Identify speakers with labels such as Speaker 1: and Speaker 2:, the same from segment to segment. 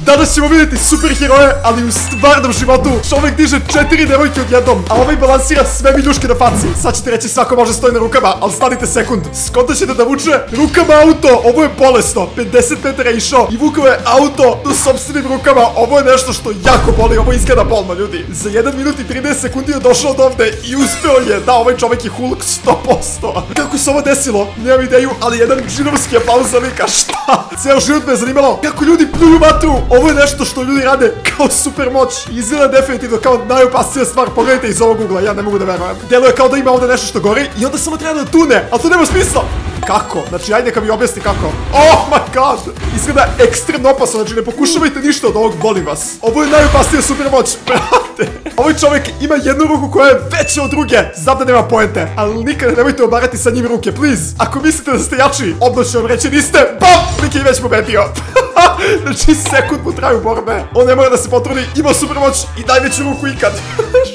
Speaker 1: Danas ćemo vidjeti superheroje, ali u stvarnom životu. Čovjek diže 4 devojke odjednom, a ovaj balansira sve miljuške na faci. Sad ćete reći svako može stoji na rukama, ali stanite sekund. Skonto ćete da vuče rukama auto, ovo je bolesno. 50 metara je išao i vukao je auto do sopstvenim rukama. Ovo je nešto što jako boli, ovo izgleda bolno, ljudi. Za 1 minut i 13 sekundi je došao od ovde i uspeo je. Da, ovaj čovjek je Hulk 100%. Kako se ovo desilo? Nemam ideju, ali jedan džinovski aplauz za lika. Šta? Cijel život me je zanimalo kako ljudi pljuju vatru. Ovo je nešto što ljudi rade kao super moć. Izgleda definitivno kao najopasnija stvar. Pogledajte iz ovog ugla, ja ne mogu da verujem. Deluje kao da ima ovdje nešto što gori i onda samo treba da tune, ali to nema smisla. Kako? Znači, ajde neka mi objasni kako. Oh my god! Izgleda ekstremno opasno, znači ne pokušavajte ništa od ovog, molim vas. Ovo je najopasnija super moć, brate. Ovaj čovjek ima jednu ruku koja je veća od druge. Znam da nema poente, ali nikada nemojte obarati sa njim ruke, please. Ako mislite da ste jači, odmah ću vam reći niste. Bam! Lik je već pobedio. Znači, sekund mu traju borbe. On ne mora da se potrudi, ima super moć i najveću ruku ikad.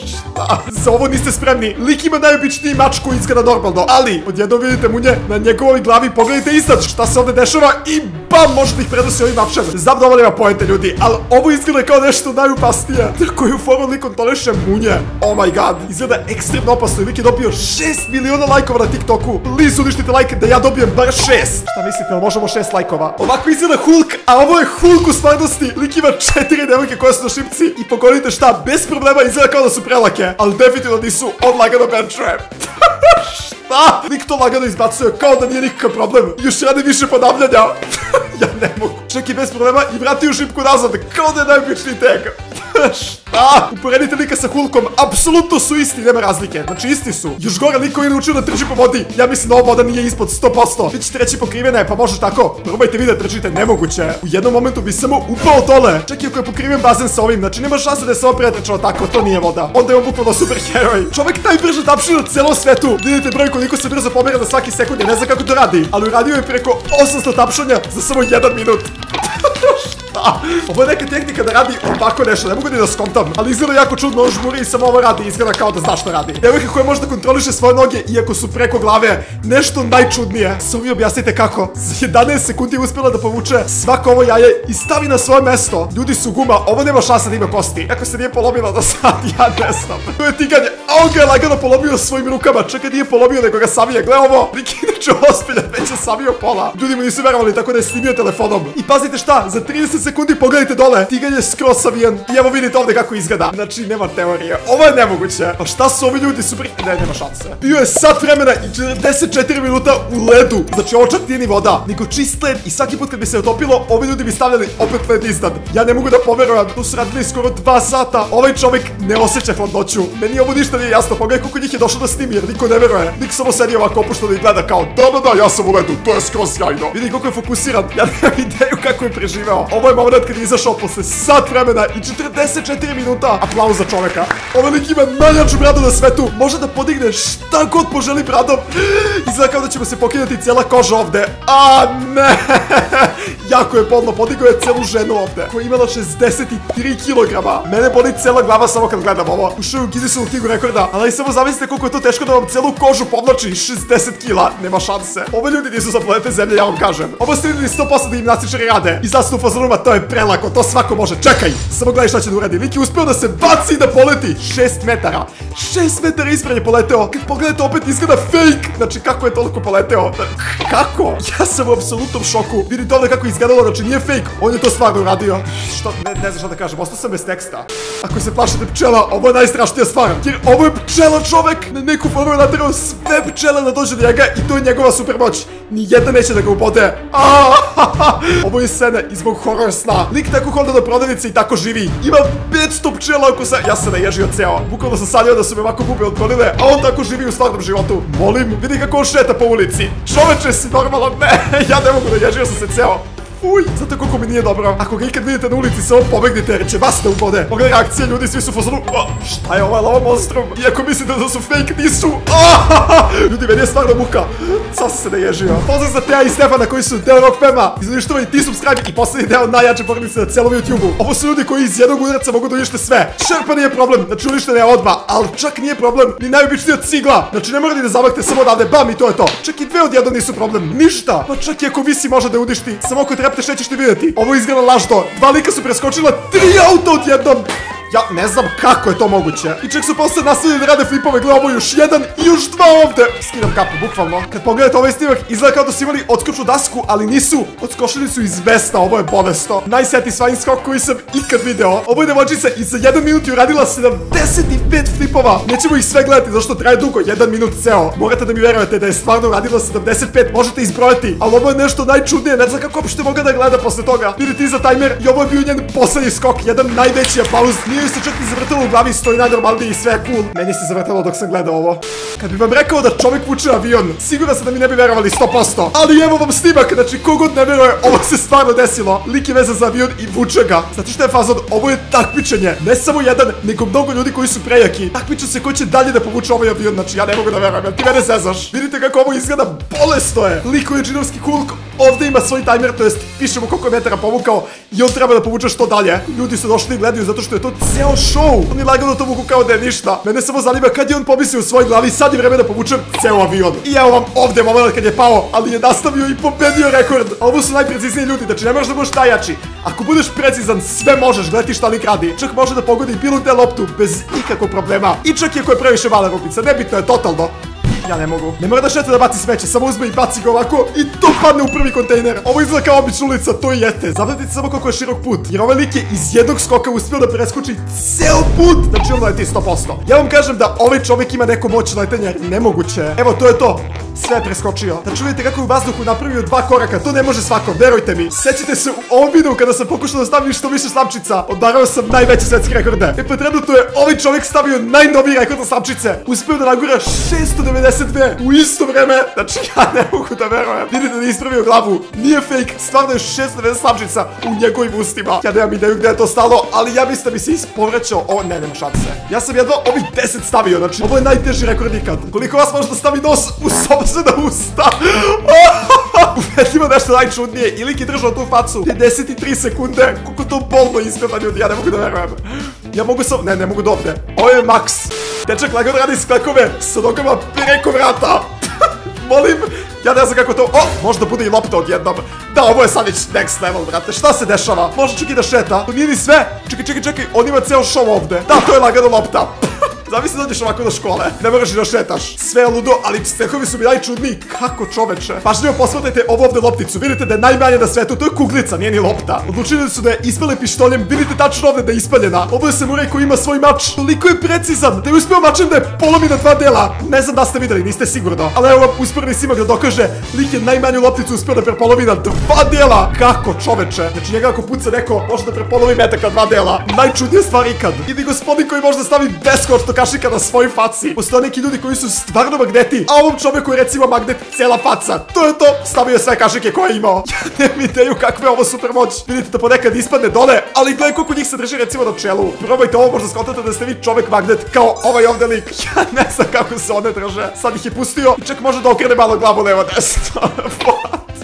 Speaker 1: Šta? Za ovo niste spremni. Lik ima najobičniji mač koji izgleda normalno, ali odjednom vidite munje na njegovoj glavi, pogledajte iznad šta se ovdje dešava i bam, može da ih predosi ovim mačem. Znam da ovo nema poente, ljudi, ali ovo izgleda kao nešto najopasnije. Koju foru lik kontroliše munje. Oh my god, izgleda ekstremno opasno i lik je dobio 6 miliona lajkova na TikToku. Please uništite like da ja dobijem bar 6. Šta mislite, ali možemo 6 lajkova? Ovako izgleda Hulk, a ovo je Hulk u stvarnosti. Lik ima 4 devojke koje su na šipci i pogodite šta, bez problema izgleda kao da su prelake, ali definitivno nisu on lagano bear trap. Šta? Lik to lagano izbacuje kao da nije nikakav problem. Još radi više ponavljanja. Ja ne mogu. Čekaj bez problema i vrati u šipku nazad, kao da je najobičniji tag. Šta? Uporedite lika sa Hulkom, apsolutno su isti, nema razlike. Znači isti su. Još gore lik koji je naučio da trči po vodi. Ja mislim da ova voda nije ispod 100%. Vi ćete reći pokrivena je, pa može tako. Probajte vi da trčite, nemoguće. U jednom momentu bi samo upao dole. Čekaj, ako je pokriven bazen sa ovim, znači nema šanse da je samo pretrčao tako, to nije voda. Onda je on bukvalno super heroj. Čovjek najbrže tapši na celom svetu. Vidite broj koliko se brzo pomera za svaki sekund, ne znam kako to radi, ali uradio je preko 800 tapšanja za samo 1 minut. Šta? Ovo je neka tehnika da radi ovako nešto, ne mogu ni da skontam, ali izgleda jako čudno, on žmuri i samo ovo radi, izgleda kao da zna što radi. Devojka koja može da kontroliše svoje noge iako su preko glave, nešto najčudnije. Samo vi objasnite kako. Za 11 sekundi je uspjela da povuče svako ovo jaje i stavi na svoje mesto. Ljudi su guma, ovo nema šanse da ima kosti. Kako se nije polomila do sad, ja ne znam. To je tiganje, a on ga je lagano polomio svojim rukama. Čekaj, nije polomio nego ga savije, gle ovo. Nik inače ozbiljan, već je savio pola. Ljudi mu nisu verovali, tako da je snimio telefonom. I pazite šta, za 30 sekundi pogledajte dole, tiganj je skroz savijen. I evo vidite ovdje kako izgleda. Znači, nema teorije. Ovo je nemoguće. Pa šta su ovi ljudi super? Ne, nema šanse. Bio je sat vremena i 44 minuta u ledu. Znači, ovo čak nije ni voda, nego čist led i svaki put kad bi se otopilo, ovi ljudi bi stavljali opet led iznad. Ja ne mogu da poverujem, tu su radili skoro 2 sata. Ovaj čovjek ne osjeća hladnoću. Meni ovo ništa nije jasno. Pogledaj koliko njih je došlo da snimi, jer niko ne veruje. Nik samo sedi ovako opušteno i gleda kao da, ja sam u ledu, to je skroz sjajno. Vidi koliko je fokusiran. Ja nemam ideju kako je preživeo. Ovo je moment kad je izašao posle sat vremena i 44 minuta. Aplauz za čoveka. Ovaj lik ima najjaču bradu na svetu. Može da podigne šta god poželi bradom. Izgleda kao da će mu se pokidati cijela koža ovde. A ne. Jako je podlo, podigao je celu ženu ovde, koja je imala 63 kilograma. Mene boli cela glava samo kad gledam ovo. Ušao u Guinnessovu knjigu rekorda, ali samo zamislite koliko je to teško da vam celu kožu povlači. 60 kila, nema šanse. Ove ljudi nisu sa planete Zemlje, ja vam kažem. Ovo ste vidjeli 100% da gimnastičari rade. I sad su u fazonuma, to je prelako, to svako može. Čekaj, samo gledaj šta će da uradi. Lik je uspeo da se baci i da poleti 6 metara. 6 metara ispred je poleteo. Kad pogledate opet izgleda fake. Znači kako je toliko poleteo? Kako? Ja sam u apsolutnom šoku. Vidite ovdje kako je izgledalo, znači nije fake. On je to stvarno uradio. Što? Ne znam šta da kažem, ostao sam bez teksta. Ako se plašite pčela, ovo je najstrašnija stvar. Jer ovo je pčela čovek. Na neku foru je naterao sve pčele da dođe do njega i to je njegova super moć. Nijedna neće da ga ubode. Ovo je scena iz mog horror sna. Lik tako hoda do prodavnice i tako živi. Ima 500 pčela oko se. Ja sam naježio ceo. Bukvalno sam sanjao da su me ovako gube otklonile, a on tako živi u stvarnom životu. Molim, vidi kako on šeta po ulici. Čoveče, si normalan? Ne, ja ne mogu, naježio sam se ceo. Uj, zato koliko mi nije dobro. Ako ga ikad vidite na ulici, samo pobegnite jer će vas da ubode. Pogledaj reakcije, ljudi svi su u fazonu. Šta je ovaj lava monstrum? Iako mislite da su fake, nisu. Ljudi, meni je stvarno muka. Sad sam se naježio. Pozdrav za Teja i Stefana koji su deo Rock Fema. Izuništavaju ti subscribe i poslednji deo najjače porodice na celom YouTube-u. Ovo su ljudi koji iz jednog udarca mogu da unište sve. Šerpa nije problem, znači uništene je odmah, ali čak nije problem ni najobičnija cigla. Znači ne mora ni da zamakne samo odavde, bam i to je to. Čak i dve odjednom nisu problem, ništa. Pa čak i ako visi može da uništi, samo ako treba brate, šta ćeš ti vidjeti? Ovo izgleda lažno. Dva lika su preskočila 3 auta odjednom. Ja ne znam kako je to moguće. I čak su posle nastavili da rade flipove. Gle, ovo još jedan i još dva ovde. Skidam kapu, bukvalno. Kad pogledate ovaj snimak, izgleda kao da su imali odskočnu dasku, ali nisu. Odskočili su iz mesta, ovo je bolesno. Najsatisfying skok koji sam ikad video. Ovo je devojčica i za 1 minut je uradila 75 flipova. Nećemo ih sve gledati, zašto traje dugo, 1 minut ceo. Morate da mi verujete da je stvarno uradila 75, možete izbrojati. Ali ovo je nešto najčudnije, ne znam kako uopšte moga da gleda posle toga. Vidite iza tajmer i ovo je bio njen poslednji skok, jedan najveći aplauz. Nije se čak i zavrtalo u glavi, stoji najnormalnije i sve je cool. Meni se zavrtalo dok sam gledao ovo. Kad bi vam rekao da čovjek vuče avion, siguran sam da mi ne bi verovali 100%. Ali evo vam snimak, znači kogod ne veruje, ovo se stvarno desilo. Lik je vezan za avion i vuče ga. Znate što je fazon? Ovo je takmičenje. Ne samo jedan, nego mnogo ljudi koji su prejaki. Takmiče se ko će dalje da povuče ovaj avion, znači ja ne mogu da verujem, jel ti mene zezaš? Vidite kako ovo izgleda, bolesno je. Lik koji je džinovski Hulk, ovdje ima svoj tajmer, to jest pišemo koliko metara povukao i on treba da povuče što dalje. Ljudi su došli i gledaju zato što je to ceo show. Oni lagano to vuku kao da je ništa. Mene samo zanima kad je on pomislio u svojoj glavi, sad je vreme da povučem ceo avion. I evo vam ovdje moment kad je pao, ali je nastavio i pobedio rekord. Ovo su najprecizniji ljudi, znači ne možeš da budeš najjači. Ako budeš precizan, sve možeš, gledati šta lik radi. Čak može da pogodi bilo gde loptu, bez ikakvog problema. I čak i ako je previše mala rupica, nebitno je totalno. Ja ne mogu. Ne mora da šete da baci smeće, samo uzme i baci ga ovako i to padne u prvi kontejner. Ovo izgleda kao obična ulica, to i jeste. Zapratite samo koliko je širok put, jer ovaj lik je iz jednog skoka uspio da preskoči ceo put. Znači on leti 100%. Ja vam kažem da ovaj čovjek ima neku moć letenja, nemoguće. Evo, to je to. Sve je preskočio. Znači vidite kako je u vazduhu napravio 2 koraka, to ne može svako, verujte mi. Sećate se u ovom videu kada sam pokušao da stavim što više slamčica, odarao sam najveće svetske rekorde. E pa trenutno je ovaj čovjek stavio najnoviji rekord na slamčice. Uspio da nagura 692 u isto vreme. Znači ja ne mogu da verujem. Vidite da je ispravio glavu, nije fake, stvarno je 690 slamčica u njegovim ustima. Ja nemam ideju gdje je to stalo, ali ja mislim da bi se ispovraćao. Ovo ne, nema šanse. Ja sam jedva ovih 10 stavio, znači ovo je najteži rekord ikad. Koliko vas može da stavi nos u sopstvena usta? Ubedljivo nešto najčudnije. I lik je držao tu facu 53 sekunde. Koliko to bolno izgleda, ljudi, ja ne mogu da verujem. Ja mogu sam... Ne mogu do ovde. Ovo je maks. Dečak lagano radi sklekove sa nogama preko vrata. Molim, ja ne znam kako to... možda bude i lopta odjednom. Da, ovo je sad već next level, brate. Šta se dešava? Može čak i da šeta. To nije ni sve. Čekaj, on ima ceo show ovde. Da, to je lagano lopta. Zamisli da dođeš ovako do škole, ne moraš i da šetaš. Sve je ludo, ali stehovi su mi najčudniji. Kako čoveče? Pažljivo posmatrajte ovu ovde lopticu. Vidite da je najmanje na svetu, to je kuglica, nije ni lopta. Odlučili su da je ispale pištoljem, vidite tačno ovde da je ispaljena. Ovo je samuraj koji ima svoj mač. Toliko je precizan, da je uspio mačem da je polomi na 2 dela. Ne znam da ste videli, niste sigurno. Ali evo usporedni snimak da dokaže, lik je najmanju lopticu uspio da prepolomi na 2 dela. Kako čoveče? Znači njega ako puca neko, može da prepolomi metak na 2 dela. Najčudnije stvar ikad. Idi gospodin koji može da stavi beskočno kašika na svoj faci. Postoje neki ljudi koji su stvarno magneti, a ovom čovjeku je recimo magnet cela faca. To je to, stavio je sve kašike koje je imao. Ja nemam ideju kakva je ovo super moć. Vidite da ponekad ispadne dole, ali gledaj koliko njih se drži recimo na čelu. Probajte ovo, možda skontati da ste vi čovjek magnet, kao ovaj ovdje lik. Ja ne znam kako se one drže. Sad ih je pustio i čak može da okrene malo glavu levo desno.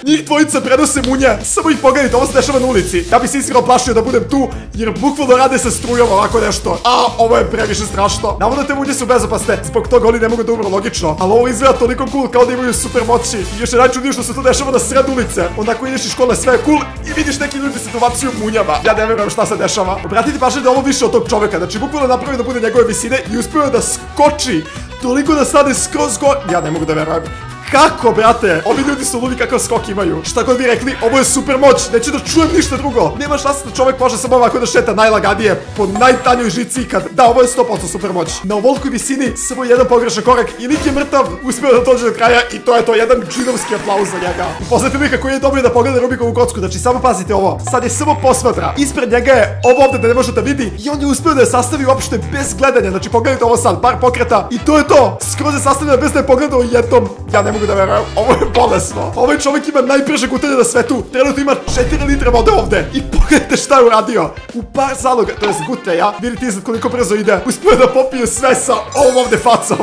Speaker 1: Njih dvojica prenose munje, samo ih pogledajte, ovo se dešava na ulici. Ja bi se iskreno plašio da budem tu, jer bukvalno rade sa strujom ovako nešto. A, ovo je previše strašno. Navodno te munje su bezopasne, zbog toga oni ne mogu da umru logično. Ali ovo izgleda toliko cool, kao da imaju super moći. I još je najčudnije što se to dešava na sred ulice. Ondako ideš iz škole, sve je cool i vidiš neki ljudi se dobacuju munjama. Ja ne verujem šta se dešava. Obratite pažnju da ovo više od tog čoveka, znači bukvalno napravi da bude njegove visine i uspio da skoči. Toliko da stane skroz gore. Ja ne mogu da verujem. Kako, brate? Ovi ljudi su ludi kakav skok imaju. Šta god bi rekli, ovo je super moć. Neću da čujem ništa drugo. Nema šanse da čovjek može samo ovako da šeta najlagadije po najtanjoj žici ikad. Da, ovo je 100% super moć. Na ovolikoj visini samo jedan pogrešan korak i lik je mrtav. Uspio da dođe do kraja i to je to, jedan džinovski aplauz za njega. Upoznate lika koji je dobio da pogleda Rubikovu kocku, znači samo pazite ovo. Sad je samo posmatra. Ispred njega je ovo ovde da ne može da vidi i on je uspio da je sastavi uopšte bez gledanja. Znači pogledajte ovo sad, par pokreta i to je to. Skroz je sastavljeno bez da je pogledao jednom. Ja ne mogu da verujem, ovo je bolesno. Ovaj čovjek ima najbrže gutanje na svetu. Trenutno ima 4 litra vode ovde. I pogledajte šta je uradio. U par zaloga, to je gutljaja. Vidite izgled koliko brzo ide. Uspio da popije sve sa ovom ovde facom.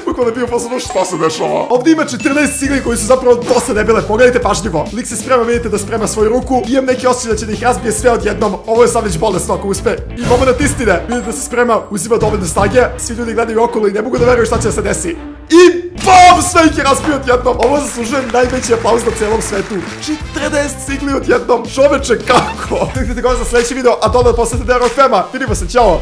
Speaker 1: Bukvalno je bio posledno što se dešava. Ovdje ima 14 cigli koji su zapravo dosta debele. Pogledajte pažljivo. Lik se sprema, vidite da sprema svoju ruku. Imam neki osjećaj da će da ih razbije sve odjednom. Ovo je sad već bolesno ako uspe. I moment istine. Vidite da se sprema, uzima dovoljno snage. Svi ljudi gledaju okolo i ne mogu da veruju šta će da se desi. I BOM! Sve ih je razbio odjednom. Ovo zaslužuje najveći aplauz na celom svetu. 40 cigli odjednom. Čoveče, kako? Kliknite gore za sledeći video, a dole poslete Dero Fema. Vidimo se, ćao!